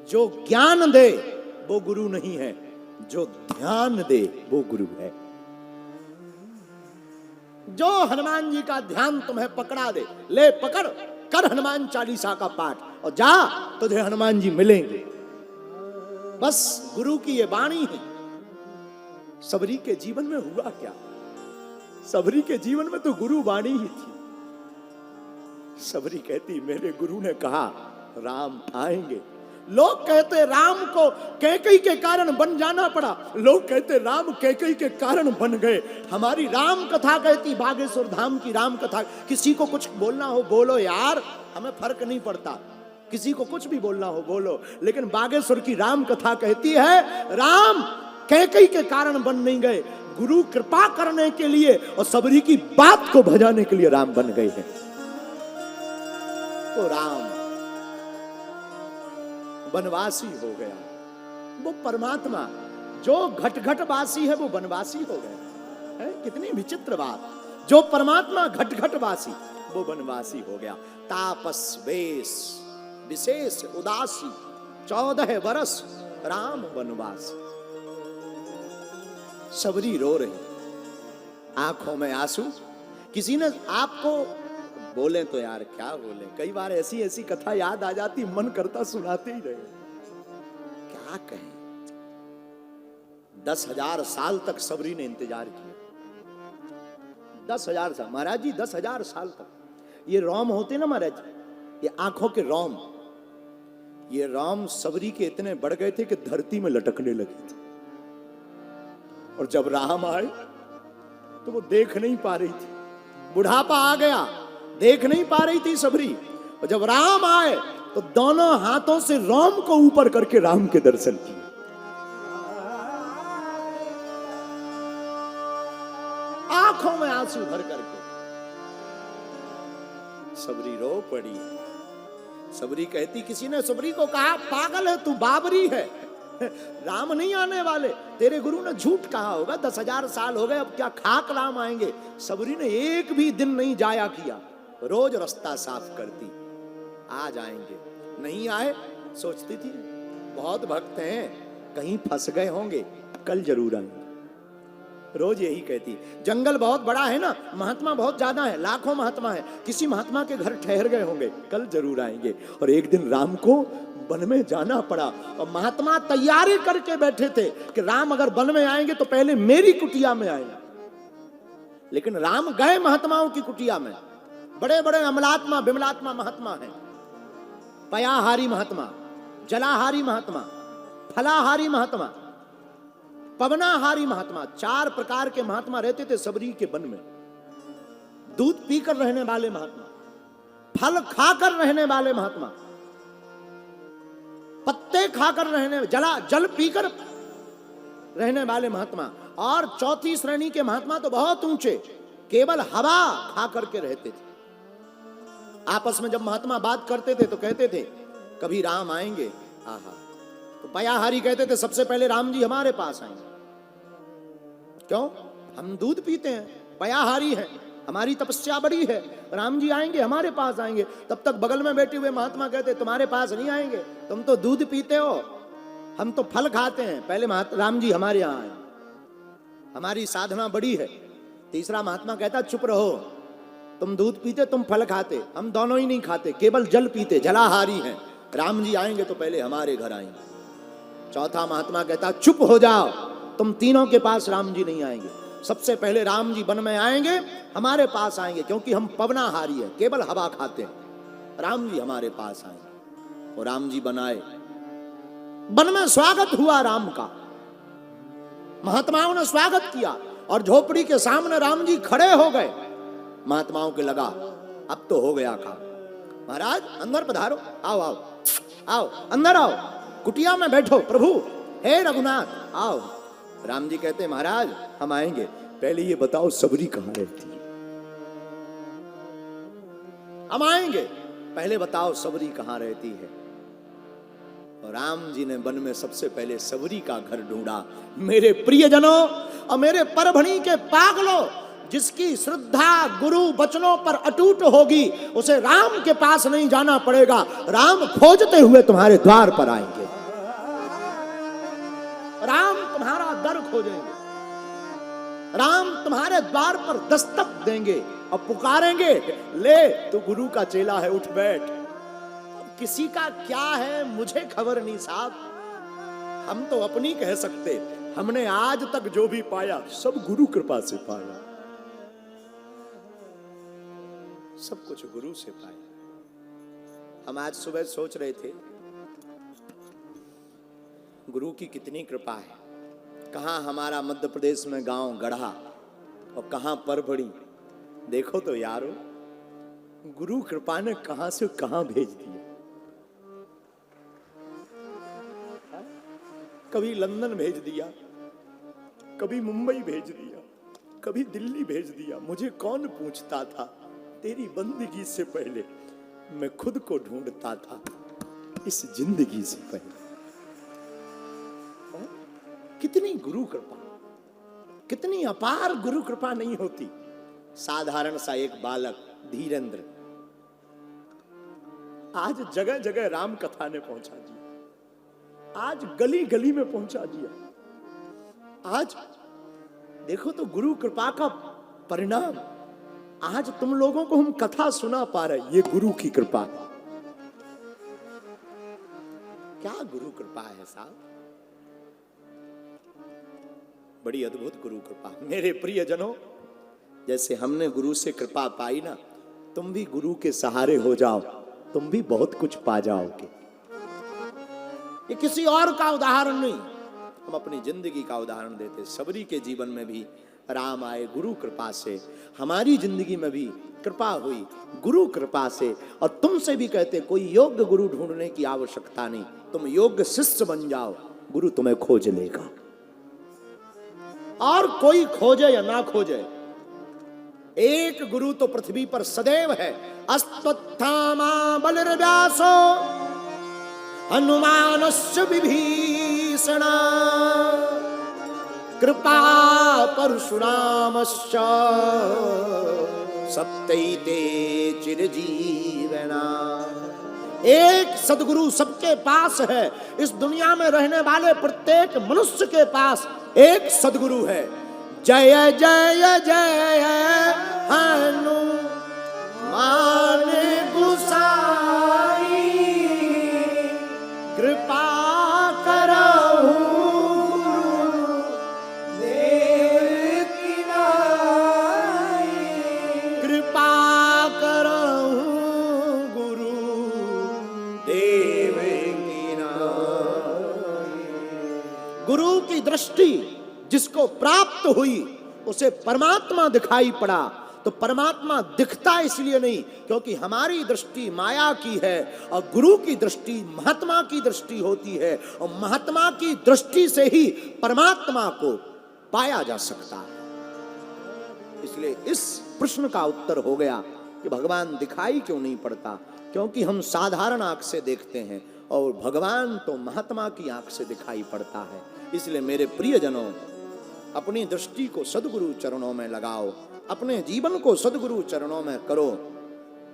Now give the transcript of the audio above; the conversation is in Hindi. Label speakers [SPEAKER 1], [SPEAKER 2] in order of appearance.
[SPEAKER 1] जो ज्ञान दे वो गुरु नहीं है, जो ध्यान दे वो गुरु है। जो हनुमान जी का ध्यान तुम्हें पकड़ा दे, ले पकड़ कर हनुमान चालीसा का पाठ और जा, तुझे हनुमान जी मिलेंगे। बस गुरु की ये वाणी है। सबरी के जीवन में हुआ क्या? सबरी के जीवन में तो गुरु वाणी ही थी। सबरी कहती मेरे गुरु ने कहा राम आएंगे। लोग कहते राम को कैकेयी के कारण बन जाना पड़ा, लोग कहते राम कैकेयी के कारण बन गए। हमारी राम कथा कहती, बागेश्वर धाम की राम कथा। किसी को कुछ बोलना हो बोलो यार, हमें फर्क नहीं पड़ता, किसी को कुछ भी बोलना हो बोलो, लेकिन बागेश्वर की राम कथा कहती है राम कैकेयी के कारण बन नहीं गए, गुरु कृपा करने के लिए और सबरी की बात को भजाने के लिए राम बन गए हैं। तो राम वनवासी हो गया, वो परमात्मा जो घट घट वासी है वो वनवासी हो गया है। कितनी विचित्र बात, जो परमात्मा घट घट वासी वो वनवासी हो गया। तापस वेश विशेष उदासी 14 वर्ष राम वनवास। सबरी रो रही, आंखों में आंसू। किसी ने आपको बोले तो यार क्या बोले, कई बार ऐसी ऐसी कथा याद आ जाती, मन करता सुनाते ही रहे। क्या कहें, 10,000 साल तक सबरी ने इंतजार किया। 10,000 साल महाराज जी, 10,000 साल तक। ये रोम होते ना महाराज, ये आंखों के रोम, ये रोम सबरी के इतने बढ़ गए थे कि धरती में लटकने लगे थे। और जब राम आए तो वो देख नहीं पा रही थी, बुढ़ापा आ गया, देख नहीं पा रही थी सबरी। और जब राम आए तो दोनों हाथों से रोम को ऊपर करके राम के दर्शन किए। आंखों में आंसू भर करके सबरी रो पड़ी। सबरी कहती, किसी ने सबरी को कहा पागल है तू, बाबरी है, राम नहीं आने वाले, तेरे गुरु ने झूठ कहा होगा, 10,000 साल हो गए, अब क्या खाक राम आएंगे। सबरी ने एक भी दिन नहीं जाया किया, रोज रास्ता साफ करती, आ जाएंगे। नहीं आए, सोचती थी बहुत भक्त हैं, कहीं फंस गए होंगे, कल जरूर आएंगे। रोज यही कहती। जंगल बहुत बड़ा है ना, महात्मा बहुत ज्यादा है, लाखों महात्मा है, किसी महात्मा के घर ठहर गए होंगे, कल जरूर आएंगे। और एक दिन राम को वन में जाना पड़ा और महात्मा तैयारी करके बैठे थे कि राम अगर वन में आएंगे तो पहले मेरी कुटिया में आएंगे। लेकिन राम गए महात्माओं की कुटिया में। बड़े बड़े अमलात्मा विमलात्मा महात्मा हैं, पयाहारी महात्मा, जलाहारी महात्मा, फलाहारी महात्मा, पवनाहारी महात्मा, 4 प्रकार के महात्मा रहते थे सबरी के वन में। दूध पीकर रहने वाले महात्मा, फल खाकर रहने वाले महात्मा, पत्ते खाकर रहने, जल पीकर रहने वाले महात्मा, और चौथी श्रेणी के महात्मा तो बहुत ऊंचे, केवल हवा खा करके रहते थे। आपस में जब महात्मा बात करते थे तो कहते थे कभी राम आएंगे। आहा, तो पयाहारी कहते थे सबसे पहले राम जी हमारे पास आएंगे। क्यों? हम दूध पीते हैं, पयाहारी है, हमारी तपस्या बड़ी है, राम जी आएंगे हमारे पास आएंगे। तब तक बगल में बैठे हुए महात्मा कहते तुम्हारे पास नहीं आएंगे, तुम तो दूध पीते हो, हम तो फल खाते हैं, पहले राम जी हमारे यहाँ आए, हमारी साधना बड़ी है। तीसरा महात्मा कहता चुप रहो, तुम दूध पीते, तुम फल खाते, हम दोनों ही नहीं खाते, केवल जल पीते, जलाहारी हैं, राम जी आएंगे तो पहले हमारे घर आएंगे। चौथा महात्मा कहता चुप हो जाओ, तुम तीनों के पास राम जी नहीं आएंगे, सबसे पहले राम जी वन में आएंगे, हमारे पास आएंगे, क्योंकि हम पवनाहारी हैं, केवल हवा खाते हैं, राम जी हमारे पास आएंगे। और राम जी बनाए, वन में स्वागत हुआ राम का, महात्माओं ने स्वागत किया, और झोपड़ी के सामने राम जी खड़े हो गए। महात्माओं के लगा अब तो हो गया काम, महाराज अंदर पधारो, आओ आओ आओ, अंदर आओ, कुटिया में बैठो, प्रभु हे रघुनाथ आओ। राम जी कहते महाराज हम आएंगे, पहले ये बताओ सबरी कहां रहती है? हम आएंगे, पहले बताओ सबरी कहां रहती है? और राम जी ने वन में सबसे पहले सबरी का घर ढूंढा। मेरे प्रियजनों और मेरे परभणी के पागलों, जिसकी श्रद्धा गुरु वचनों पर अटूट होगी, उसे राम के पास नहीं जाना पड़ेगा, राम खोजते हुए तुम्हारे द्वार पर आएंगे। खोजेंगे। राम तुम्हारे द्वार पर दस्तक देंगे और पुकारेंगे, ले तू गुरु का चेला है, उठ बैठ। अब किसी का क्या है मुझे खबर नहीं साहब, हम तो अपनी कह सकते, हमने आज तक जो भी पाया सब गुरु कृपा से पाया, सब कुछ गुरु से पाया। हम आज सुबह सोच रहे थे गुरु की कितनी कृपा है। कहां हमारा मध्य प्रदेश में गांव गढ़ा और कहां परभड़ी। देखो तो यारो, गुरु कृपा ने कहां से कहां भेज दिया। कभी लंदन भेज दिया, कभी मुंबई भेज दिया, कभी दिल्ली भेज दिया। मुझे कौन पूछता था, तेरी बंदगी से पहले मैं खुद को ढूंढता था, इस जिंदगी से पहले। कितनी गुरु कृपा, कितनी अपार गुरु कृपा नहीं होती। साधारण सा एक बालक धीरेंद्र आज जगह जगह राम कथा ने पहुंचा दिया, आज गली गली में पहुंचा दिया। आज देखो तो गुरु कृपा का परिणाम, आज तुम लोगों को हम कथा सुना पा रहे, ये गुरु की कृपा है। क्या गुरु कृपा है साहब, बड़ी अद्भुत गुरु कृपा। मेरे प्रियजनों, जैसे हमने गुरु से कृपा पाई ना, तुम भी गुरु के सहारे हो जाओ, तुम भी बहुत कुछ पा जाओगे। ये किसी और का उदाहरण नहीं, हम अपनी जिंदगी का उदाहरण देते। सबरी के जीवन में भी राम आए गुरु कृपा से, हमारी जिंदगी में भी कृपा हुई गुरु कृपा से। और तुमसे भी कहते, कोई योग्य गुरु ढूंढने की आवश्यकता नहीं, तुम योग्य शिष्य बन जाओ, गुरु तुम्हें खोज लेगा। और कोई खोजे या ना खोजे, एक गुरु तो पृथ्वी पर सदैव है। अश्वत्थामा बलिर्व्यासो हनुमानस्य विभीषण कृपा परशुरामश्च सत्यैते चिरजीवना। एक सदगुरु सबके पास है। इस दुनिया में रहने वाले प्रत्येक मनुष्य के पास एक सदगुरु है। जय जय जय हनुमान गुसाई कृपा करहु देव की नाई, कृपा करहु गुरु देव की नाई। गुरु की दृष्टि जिसको प्राप्त हुई उसे परमात्मा दिखाई पड़ा। तो परमात्मा दिखता इसलिए नहीं क्योंकि हमारी दृष्टि माया की है, और गुरु की दृष्टि महात्मा की दृष्टि होती है, और महात्मा की दृष्टि से ही परमात्मा को पाया जा सकता है। इसलिए इस प्रश्न का उत्तर हो गया कि भगवान दिखाई क्यों नहीं पड़ता, क्योंकि हम साधारण आंख से देखते हैं और भगवान तो महात्मा की आंख से दिखाई पड़ता है। इसलिए मेरे प्रियजनों, अपनी दृष्टि को सद्गुरु चरणों में लगाओ, अपने जीवन को सद्गुरु चरणों में करो।